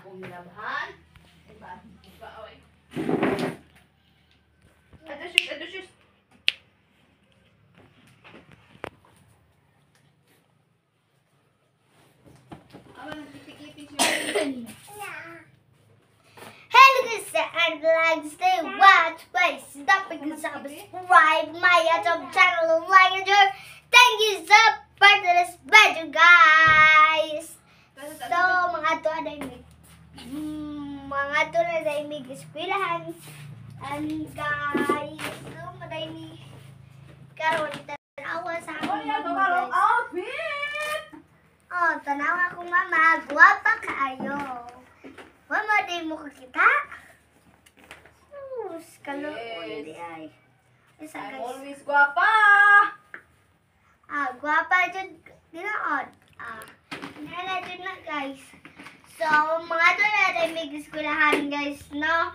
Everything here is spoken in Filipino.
akong nilabhan. Diba? Diba, oy. Ito shoes. Hello guys, and like stay watch, please stop and subscribe my YouTube channel, like and share. Thank you so much for this video, guys. So mga to na may eskwelahan, and guys, so maday karon tanawa sa akong mga Outfit! Oh, tanawa ko mama, guwapa kaayo. Mama, di mo kakita? Kalo ko Yes. hindi ay. Isa I'm guys. always guwapa! Guwapa dyan. Dinaod. Nala dyan na guys. So, mga doon natin may eskwelahan guys, no?